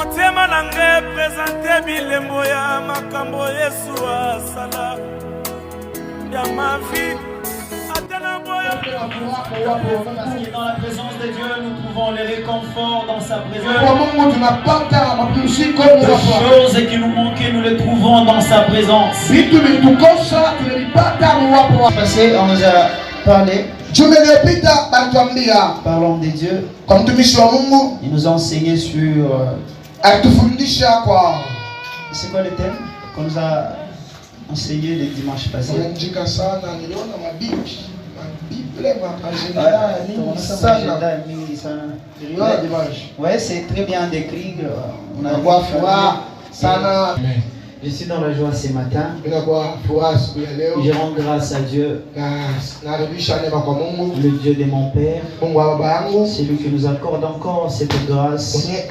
motema nange présente bilembo ya makambo Yesu asala ya ma vie. Parce que dans la présence de Dieu, nous trouvons le réconfort dans sa présence. Les choses qui nous manquaient, nous les trouvons dans sa présence. Passé, on nous a parlé. Parlons de Dieu. Il nous a enseigné sur. C'est quoi le thème qu'on nous a enseigné le dimanche passé? Ouais, c'est très bien décrit. On a voir. Je suis dans la joie ce matin. Je rends grâce à Dieu, le Dieu de mon Père. C'est lui qui nous accorde encore cette grâce. C'est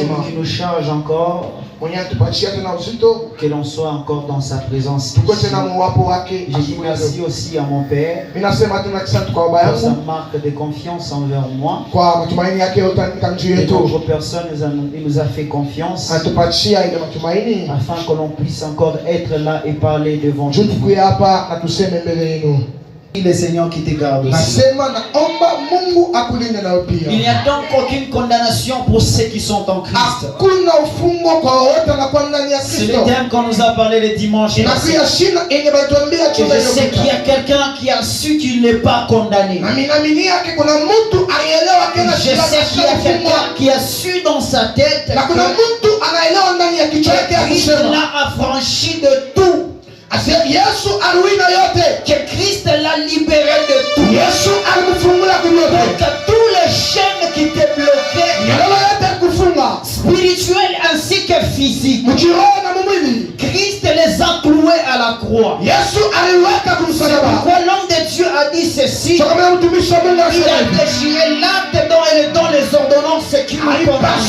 lui qui nous charge encore. Que l'on soit encore dans sa présence. Je dis merci aussi à mon Père pour sa marque de confiance envers moi. Et d'autres personnes, il nous a fait confiance afin que l'on puisse encore être là et parler devant Dieu. Le Seigneur qui te garde aussi. Il n'y a donc aucune condamnation pour ceux qui sont en Christ. C'est le thème qu'on nous a parlé le dimanche. Et je sais qu'il y a quelqu'un qui a su qu'il n'est pas condamné. Je sais qu'il y a quelqu'un qui a su dans sa tête que Christ l'a affranchi de tout. Que Christ l'a libéré de tout. Donc tous les chaînes qui te bloquaient, spirituelles ainsi que physiques, Christ les a cloués à la croix. C'est pourquoi l'homme de Dieu a dit ceci. Il a déchiré l'acte dont et dont les ordonnances qui nous condamnent.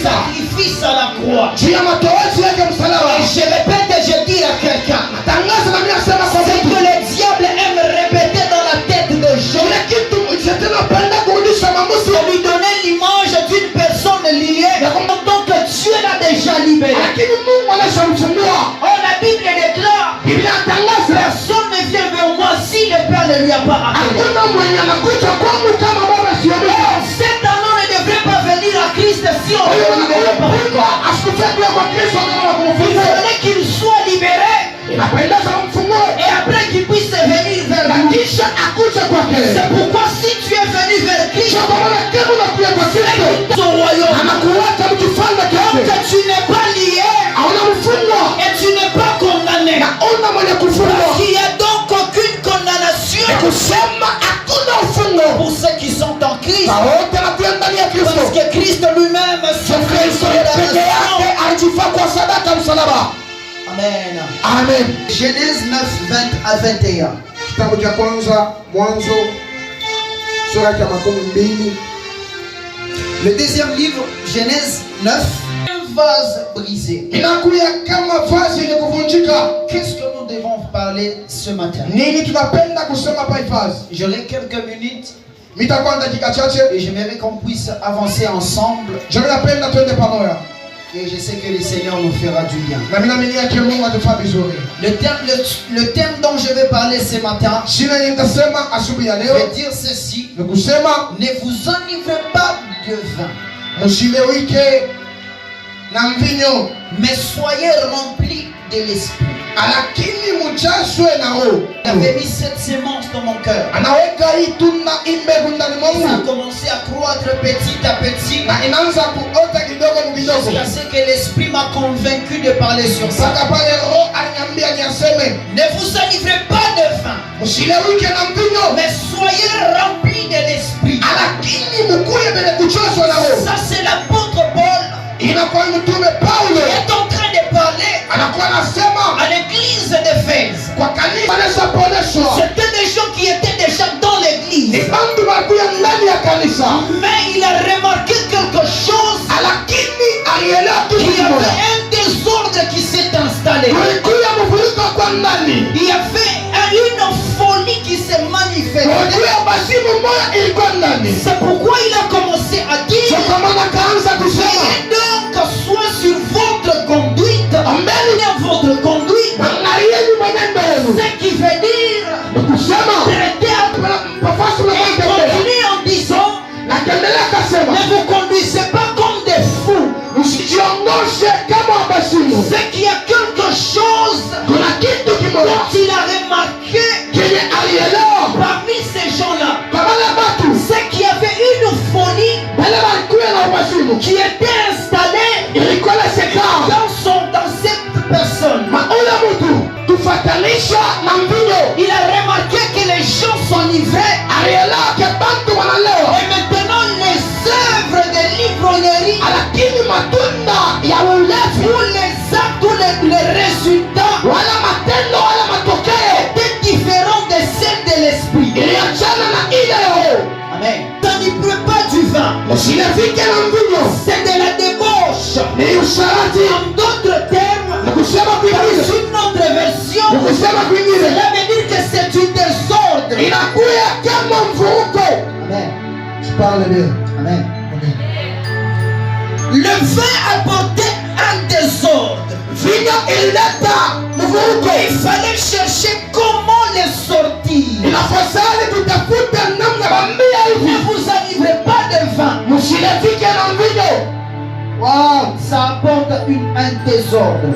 Sacrifice à la croix. Et je répète et je dis à quelqu'un, c'est que le diable aime répéter dans la tête de Jean. C'est lui donner l'image d'une personne liée, donc Dieu l'a déjà libéré. Oh, la Bible déclare, personne ne vient vers moi si le Père ne lui a pas appelé. Cet homme ne devrait pas venir à Christ si on ne le libère pas. Il fallait qu'il soit libéré et après qu'il puisse venir vers nous. C'est pourquoi si tu es venu vers Christ, son royaume, donc tu n'es pas lié et tu n'es pas condamné. Parce qu'il n'y a donc aucune condamnation pour ceux qui sont en Christ. Parce que Christ lui-même souffrait une condamnation. Amen. Amen. Genèse 9, 20 à 21. Le deuxième livre, Genèse 9. Un vase brisé. Qu'est-ce que nous devons parler ce matin? J'aurai quelques minutes et j'aimerais qu'on puisse avancer ensemble. Et je sais que le Seigneur nous fera du bien. Le thème dont je vais parler ce matin, je vais dire ceci. Ne vous enivrez pas de vin, mais soyez remplis de l'esprit. Il avait mis cette sémence dans mon cœur. Ça a commencé à croître petit à petit. Jusqu'à ce que l'esprit m'a convaincu de parler sur ça. Ne vous enivrez pas de vin, mais soyez remplis de l'esprit. Ça c'est l'apôtre Paul. Il est en train de parler à l'église d'Éphèse. C'était des gens qui étaient déjà dans l'église. Mais il a remarqué quelque chose. Il y avait un désordre qui s'est installé. Il y avait une folie qui s'est manifestée. C'est pourquoi il a commencé Ne vous conduisez pas comme des fous. C'est qu'il y a quelque chose dont il a remarqué parmi ces gens-là. C'est qu'il y avait une folie qui était installée dans cette personne. Il a remarqué que les gens s'enivraient. Et maintenant les œuvres de l'ivrognerie, tous les actes, tous les résultats étaient différents de celles de l'esprit. Amen. Ça n'y pleut pas du vin. C'est de la débauche. En d'autres termes, dans une autre version, cela veut dire que c'est du désordre. Amen. Je parle bien. Amen. Le vin apportait un désordre. Il fallait chercher comment les sortir. Ne vous enivrez pas de vin. Wow, ça apporte un désordre.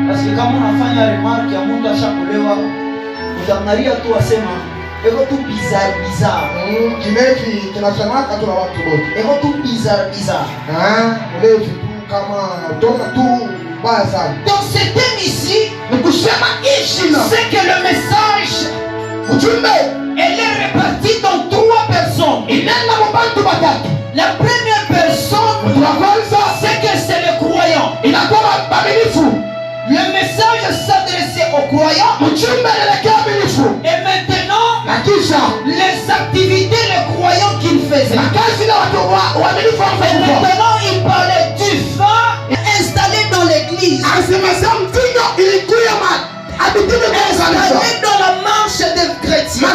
Parce que quand on a fait une remarque, à mon chakulewa, utangalia tu asema, ego tu bizarre. Ego tu bizarre. Dans cette émission, c'est que le message, elle est répartie dans 3 personnes. La première personne, c'est que c'est le croyant. Le message s'adressait aux croyants. Et maintenant, les activités, les croyants qu'ils faisaient. Et maintenant, il parlait du vin installé dans l'église. Installé dans la marche des chrétiens.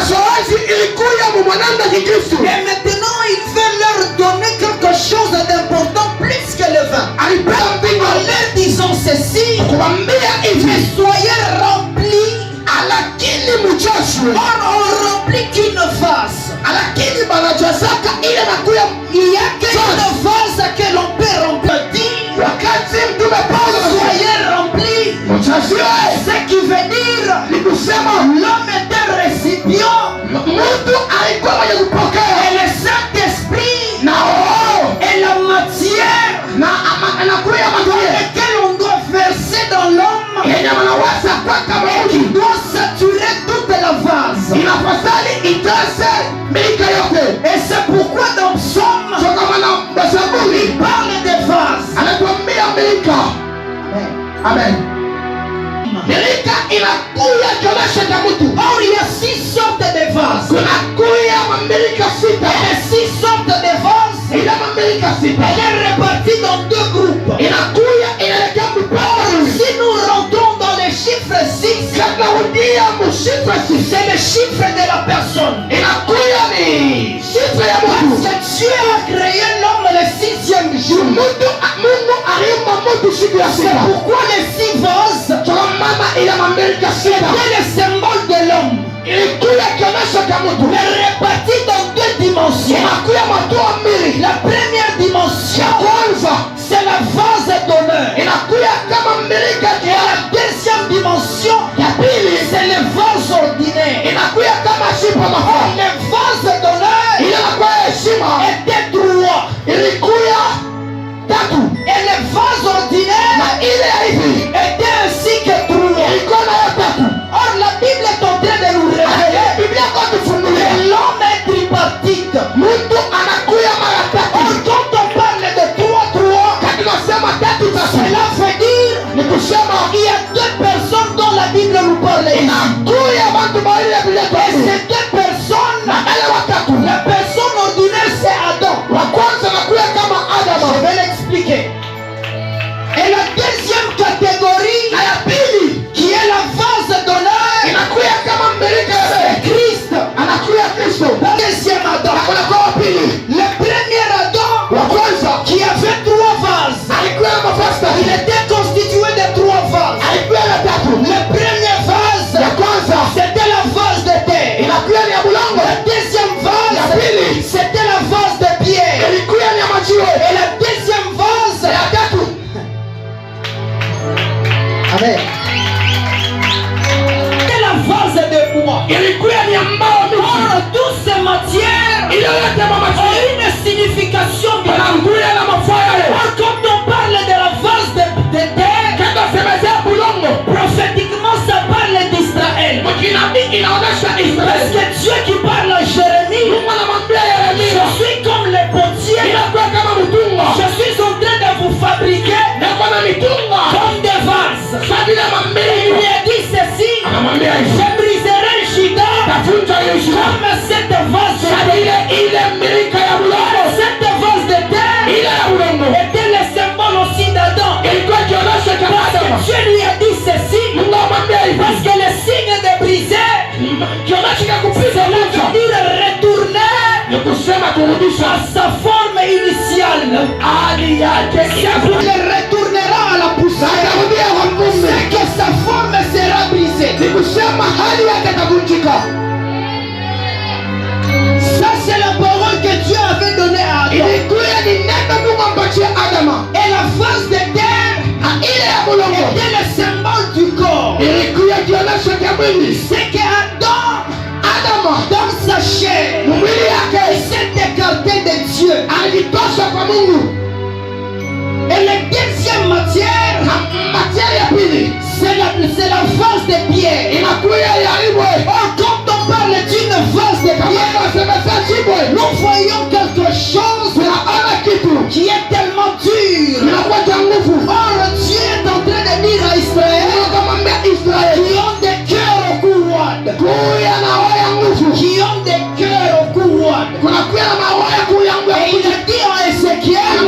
Et maintenant, il veut leur donner quelque chose d'important plus que le vin. En leur disant ceci, mais soyez remplis. Or, on remplit qu'une vase. Il y a qu'une vase que l'on peut remplir. Soyez remplis. Ce qui veut dire l'homme est un récipient. Et le Saint-Esprit est la matière dans laquelle on doit verser dans l'homme et qui doit saturer toute la vase. Et c'est pourquoi dans Psaume, il parle des vases. Amen. Or, il y a 6 sortes de vases. Et les 6 sortes de vases, elle est répartie dans 2 groupes. Or, si nous rentrons dans les chiffres 6, c'est le chiffre de la personne. Parce que Dieu a créé l'homme le 6e jour. C'est pourquoi les 6 vases étaient le symbole de l'homme. Mais répartis dans 2 dimensions. La première dimension, c'est la vase d'honneur. Et la deuxième dimension, c'est le vase ordinaire. Or, le vase d'honneur était 3. Et le vase ordinaire était ainsi que 3. Or, la Bible est en train de nous révéler que l'homme est tripartite. Or, quand on parle de 3, cela veut dire qu'il y a 2 personnes dont la Bible nous parle. Et ces 2 personnes une signification quand on parle de la vase de terre, prophétiquement ça parle d'Israël. Parce que Dieu qui parle à Jérémie, je suis comme les potiers, je suis en train de vous fabriquer comme des vases. Il lui a dit ceci: je briserai Juda comme cette vase de terre. Cette vase de terre était le symbole aussi d'Adam. Parce que Dieu lui a dit ceci, parce que le signe de briser, cela veut dire retourner à sa forme initiale. Il retournera à la poussière, c'est que sa forme sera brisée. Ça c'est la parole que Dieu avait donnée à Adam. Et la face de terre était le symbole du corps. C'est que Adam, dans sa chair, il s'est écarté de Dieu. Et la deuxième matière, c'est la vase de pierre. Quand on parle d'une vase de pierre, nous voyons quelque chose qui est tellement dur. Or Dieu est en train de dire à Israël, qui ont des cœurs au couronne, qui ont des cœurs au couronne. Et il a dit à Ézéchiel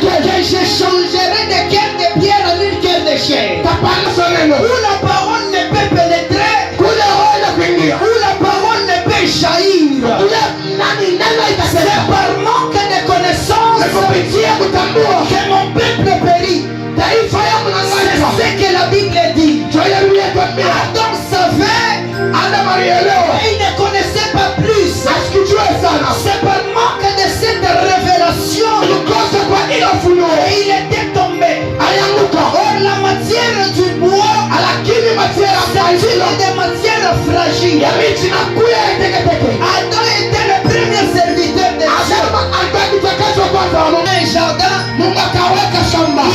que je changerai de cœur de pierre en une cœur de chair. Où la parole ne peut pénétrer, où la parole ne peut jaillir. C'est par manque de connaissances que mon peuple périt. C'est ce que la Bible dit. Adam savait, il ne connaissait pas plus. C'est par manque de cette révélation et il était tombé. Or la matière du bois, c'est des matières fragiles. Adam était le premier serviteur de Dieu. Un jardin,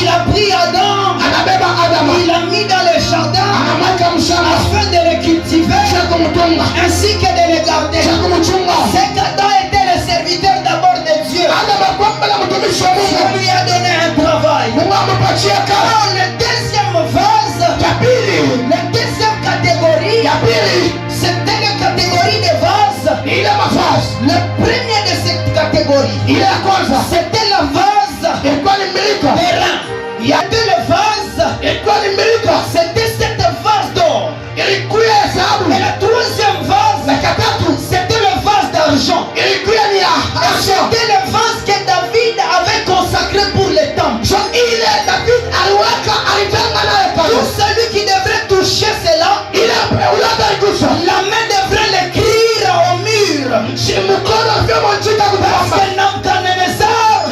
il a pris Adam, il l'a mis dans le jardin afin de le cultiver ainsi que de le garder. C'est qu'Adam était le serviteur d'abord de Dieu. Dieu lui a donné un travail. Alors le deuxième vase, la deuxième catégorie, c'était la catégorie des vases. Le premier de cette catégorie, c'était la vase des reins. Il y a deux le vase, c'était cette vase d'or. Et la troisième vase, c'était le vase d'argent. C'était le vase que David avait consacré pour le temple. Tout celui qui devrait toucher cela, la main devrait l'écrire au mur. Parce que Nebuchadnezzar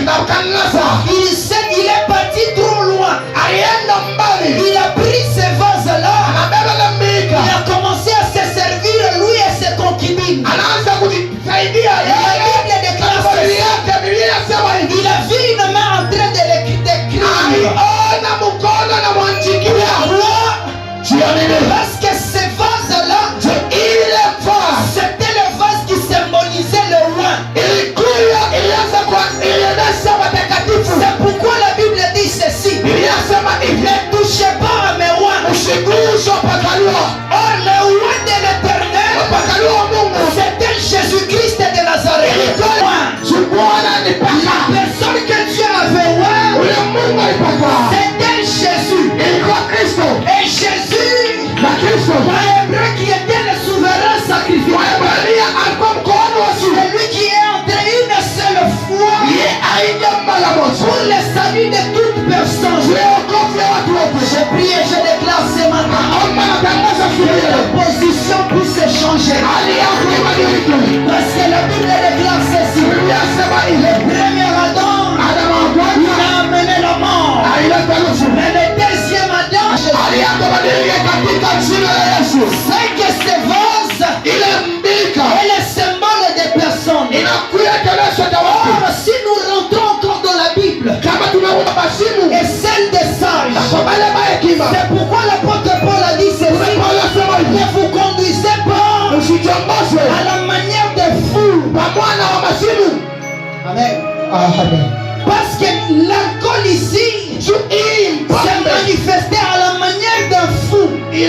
Amen. Amen. Parce que l'alcool ici s'est manifesté à la manière d'un fou. La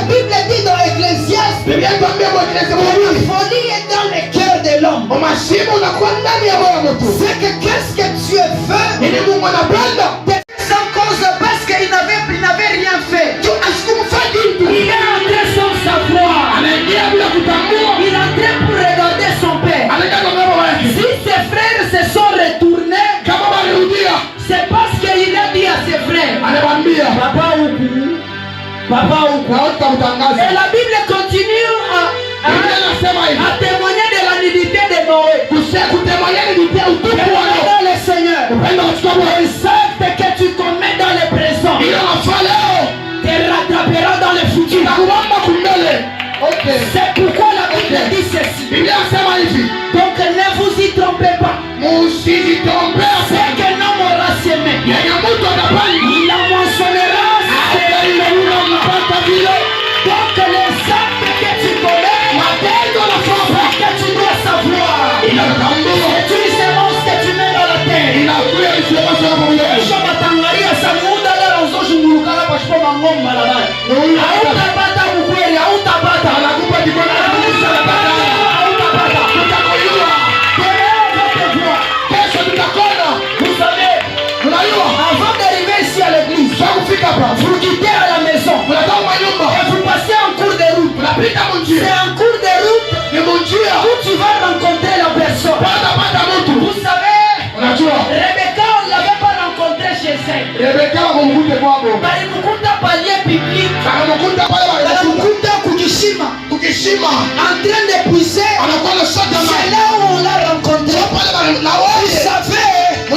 Bible dit dans Ecclésiaste, la folie est dans le cœur de l'homme. C'est que qu'est-ce que tu as fait sans cause parce qu'il n'avait rien fait. Il est entré sans savoir. Il est entré pour regarder son père. Si ses frères se sont retournés, c'est parce qu'il a dit à ses frères, Papa ou et la Bible continue à témoigner de la nudité de Noé. Dans le Seigneur, ils savent que tu commets dans le présent, te rattraperas dans le futur. C'est pourquoi la Bible dit ceci. Donc ne vous y trompez pas. C'est qu'un homme aura semé, il en moissonnera. Donc les actes que tu commets, que tu dois savoir, c'est une sémence que tu mets dans la terre. Vous savez, avant d'arriver ici à l'église, vous quittez à la maison et vous passez en cours de route. C'est en cours de route où tu vas rencontrer la personne. Vous savez, Rebecca, on ne l'avait pas rencontrée chez elle. Balimukuta palier public. Balimukuta Kukishima. En train de puiser. C'est là où on l'a rencontré. Vous savez, le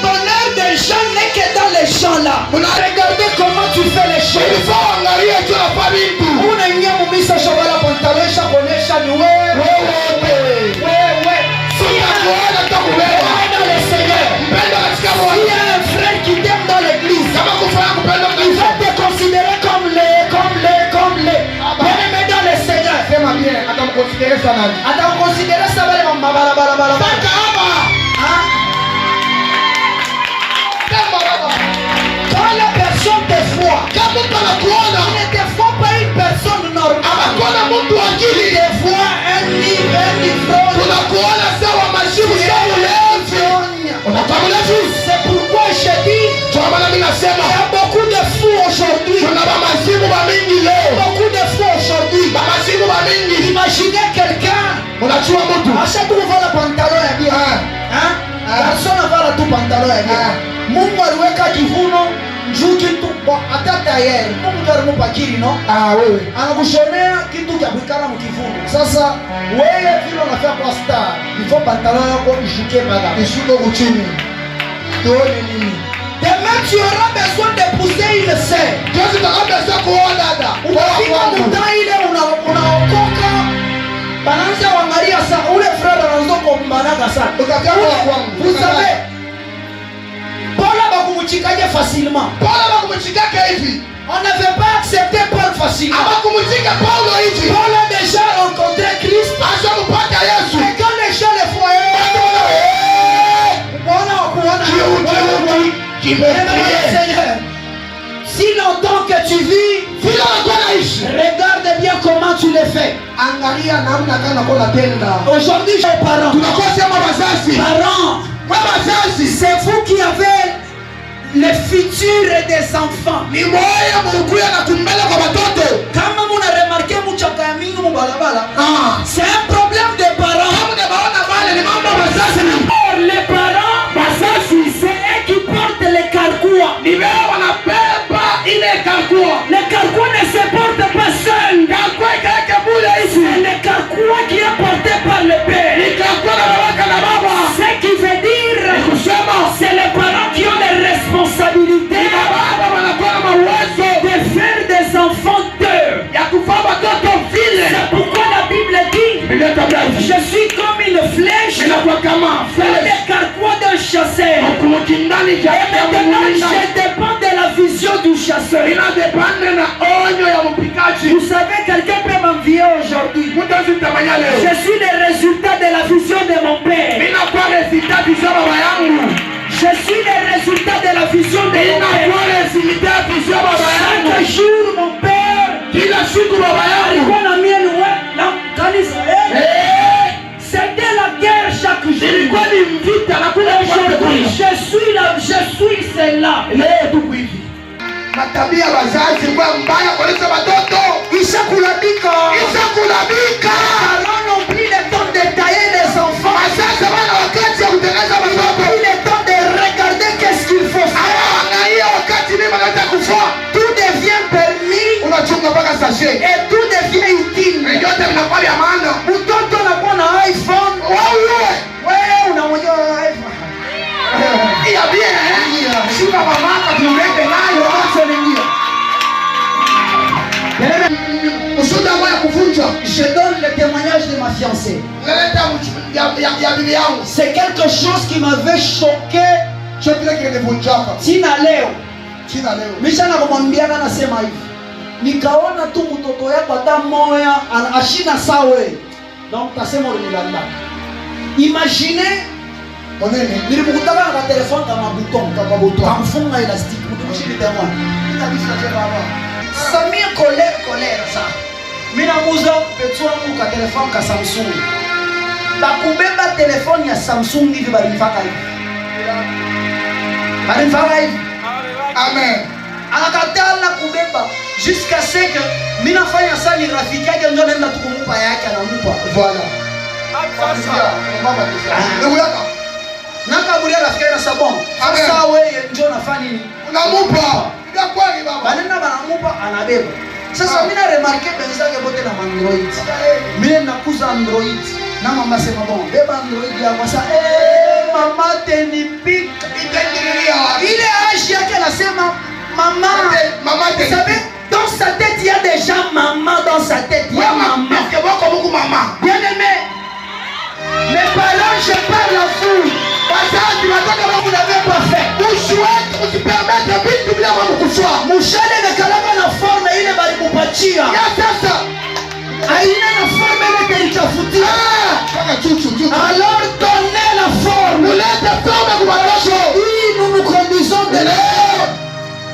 bonheur des gens n'est que dans les champs là. Regardez comment tu fais les choses. Il y a un frère qui t'aime dans l'église, il va te considérer comme les. Bien-aimé dans le Seigneur. Attends, considérer ça. Quand la personne te voit, il ne te voit pas une personne normale. Il te voit un livre. C'est pourquoi je dis, il y a beaucoup de fous aujourd'hui. Imaginez quelqu'un. À chaque fois, on voit le pantalon est bien. Personne n'a pas tout pantalon est bien. Mungu aliweka kivuno juu kitu hata tayari. Mungu alimupa kili no? Wewe. Anakushonea kitu cha kuikana mkivuno. Sasa wewe vile unafanya kwa star, ifo pantalon yako ishuke mpaka. Ishuke chini. Tuone nini? Demain tu auras besoin d'épouser une sœur. Dieu t'aura besoin kuoa dada. Ukifika mtaa ile unaokoka. Bananza wangalia sana ule frère anaanza kumbanaka sana. Utakia kwa kwangu. Vous savez, Paul bakumuchikaje facilement. On n'avait pas accepté Paul facilement. Paul a déjà rencontré Christ. Et quand les gens le voyaient, Seigneur, si longtemps que tu vis, regarde bien comment tu le fais. Aujourd'hui, j'ai parents. C'est vous qui avez le futur des enfants. Kama muna remarqué muchaka ya mingi mubalabala, c'est un problème des parents. Or les parents, c'est eux qui portent les carquois. Les carquois ne se portent pas seuls. C'est les carquois qui est porté par le père. Ce qui veut dire, c'est les parents qui ont les responsabilités de faire des enfants d'eux. C'est pourquoi la Bible dit, je suis comme une flèche dans les carquois d'un chasseur. Et maintenant je dépends de la vision du chasseur. Vous savez, quelqu'un peut m'envier aujourd'hui. Je suis le résultat de la vision de inakuwa resulta ya vision ya baba yangu. Chaque jour mon père Kila siku baba yangu alikuwa na mie ni na kanisa. C'était la guerre chaque jour. ilikuwa ni mvita na kuna Aujourd'hui, je suis celle-là. Leo tuko hivi. Matabia wazazi kwa mbaya kueleza watoto. Ishakulabika. Parents n'ont plus le temps de tailler les enfants. Wazazi wana wakati ya kutengeneza Ils n'ont watoto. plus le temps de regarder qu'est-ce qu'il faut faire. Anaangalia wakati mimi nataka kufua. Tout devient permis Unachunga mpaka sachet. et tout devient utile. Yote vinakuwa vya maana. Mtoto anakuwa na iPhone. Wewe Wewe unamwonyesha iPhone. iya bien. Shika mama tumbeke nayo acha ningia. Ushuhuda moja kuvunja. Je donne le témoignage de ma fiancée. Naleta ya bibi yangu. C'est quelque chose qui m'avait choqué. Sio kile kinivunjaka. Sina leo. Sina leo. Misha na kumwambiana nasema hivi. Nikaona tu mtoto yako hata moya ashina sawe. Donc tasema ulinilanda. Imaginez Onene. nilimkutana na telefone kama bouton, kamfunga elastique. Mtumishi ni témoin. Kabisa tena baba. Samia colère ça. Mina muza petu wangu ka telefone ka Samsung. Bakubeba telefone ya Samsung hivi balimfaka hivi. Amen. Anakatala kubeba jusqu'à ce que mina fanya ça ni rafiki yake ndio nenda tukumupa yake anamupa. Voilà. Mama ndugu yako. Nakaburia rafiki yake na sabon. Amen. Sasa wewe ndio unafanya nini? Unamupa. Ndio kweli baba. Banenda banamupa anabeba. Sasa mina remarque benzake bote na Android. Mimi nakuza Android. Na mama sema bon, beba Android ya kwa sasa mama tenipika. Ile âge yake anasema mama Vous savez, dans sa tête il y a déjà maman dans sa tête. Il y a maman. Bien aimé. Mes parents, je parle à vous. Vous n'avez pas fait. Mushale na kalama na forme ile balikupatia. Aina na forme ile telitafutia. Alors donnez la forme. Oui, nous nous conduisons de l'air.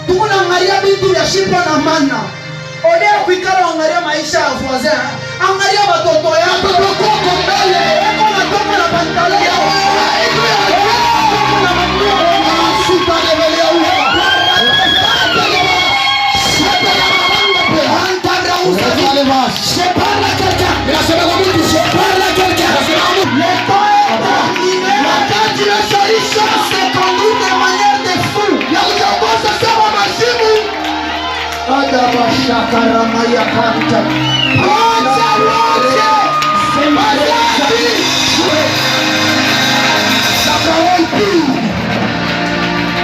Tunaangalia vitu vya shimba na mana. Olea kuikala angalia maisha ya voisin. Angalia watoto yako. Watoto mbele. Wako na toka na pantalon. Je parle à quelqu'un. Je parle à quelqu'un. Le temps est terminé. La solution se conduit de manière de fou.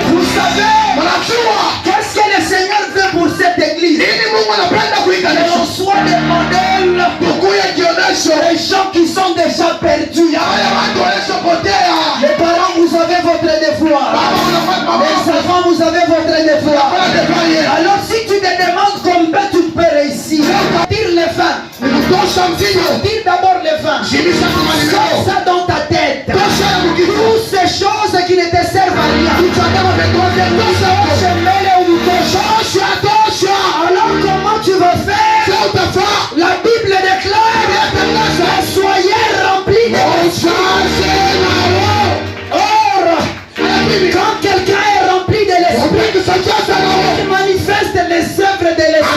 Vous savez, qu'est-ce que le Seigneur veut pour cette église? Que l'on soit des modèles des gens qui sont déjà perdus. Les parents, vous avez votre devoir. Les enfants, vous avez votre devoir. Alors si tu te demandes combien tu peux réussir, tire les fins. Tire d'abord les fins. Sors ça dans ta tête. Toutes ces choses qui ne te servent à rien. Alors comment tu vas faire? La Bible déclare: soyez remplis de l'esprit. Or, quand quelqu'un est rempli de l'esprit, il manifeste les œuvres de l'esprit.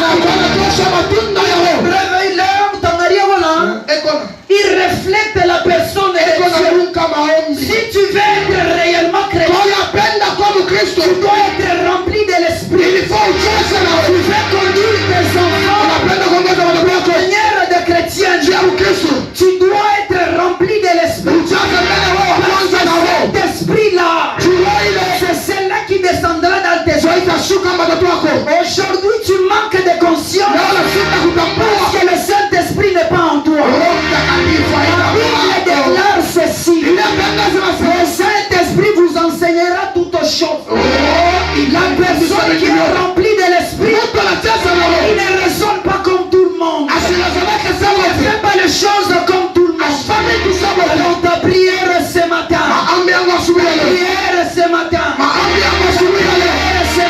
Il reflète la personne de Dieu. Si tu veux être réellement chrétien, tu dois être rempli de l'esprit. Tu veux conduire tes enfants de manière de chrétien. Tu dois être rempli de l'esprit. Cet esprit-là, c'est celle-là qui descendra dans tes oreilles. Aujourd'hui, tu manques de conscience parce que le Saint-Esprit n'est pas en toi. La Bible déclare ceci: le Saint-Esprit vous enseignera toutes choses. La personne qui est remplie de l'Esprit, il ne raisonne pas comme tout le monde. Il ne fait pas les choses comme tout le monde. Alors ta prière ce matin, ta prière ce matin, ta prière ce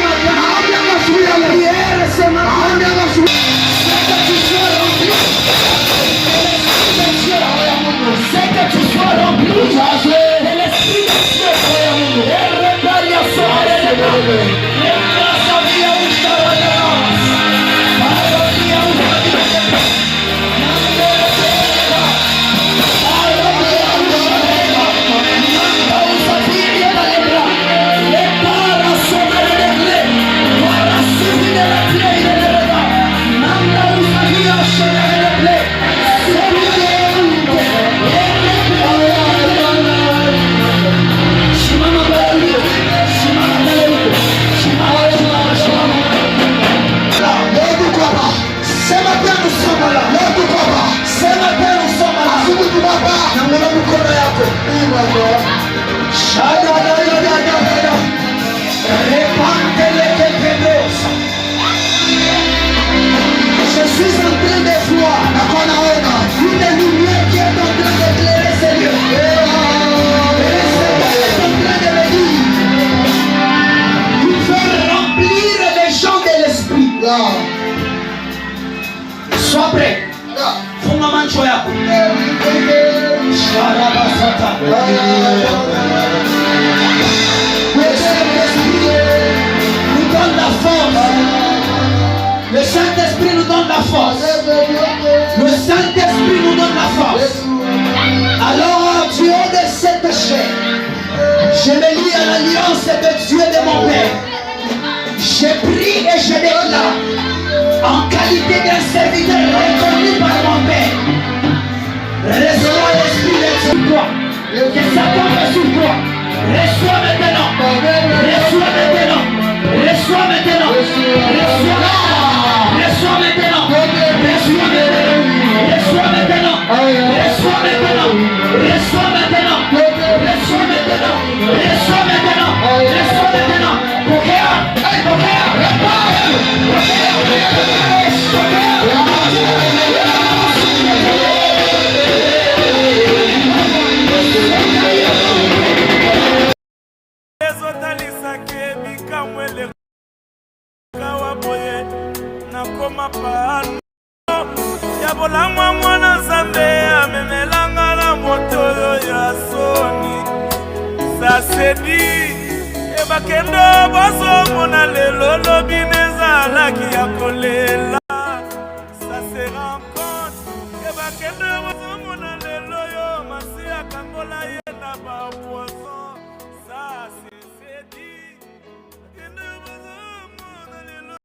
Je suis en train de voir une lumière qui est en train d'éclairer ces lieux. Et le Seigneur est en train de me dire, il veut remplir les gens de l'esprit. Sois prêt. Funga macho yako. Sharabasata. Le Saint-Esprit nous donne la force. Le Saint-Esprit nous donne la force. Le Saint-Esprit nous donne la force. Alors, Dieu de cette chair, je me lie à l'alliance de Dieu de mon Père. Je prie et je déclare, en qualité d'un serviteur reconnu par mon Père, reçois l'esprit de sur toi, que Satan est sur toi. Reçois maintenant, reçois maintenant, reçois maintenant, reçois maintenant, reçois maintenant, reçois maintenant, reçois maintenant, reçois maintenant, reçois maintenant, reçois maintenant, reçois maintenant, reçois maintenant, pokea, ya bolangwa mwana Nzambe amemelanga na moto ya soni sasedi ebakendo bozomona lelo lobi nezalaki ya kolela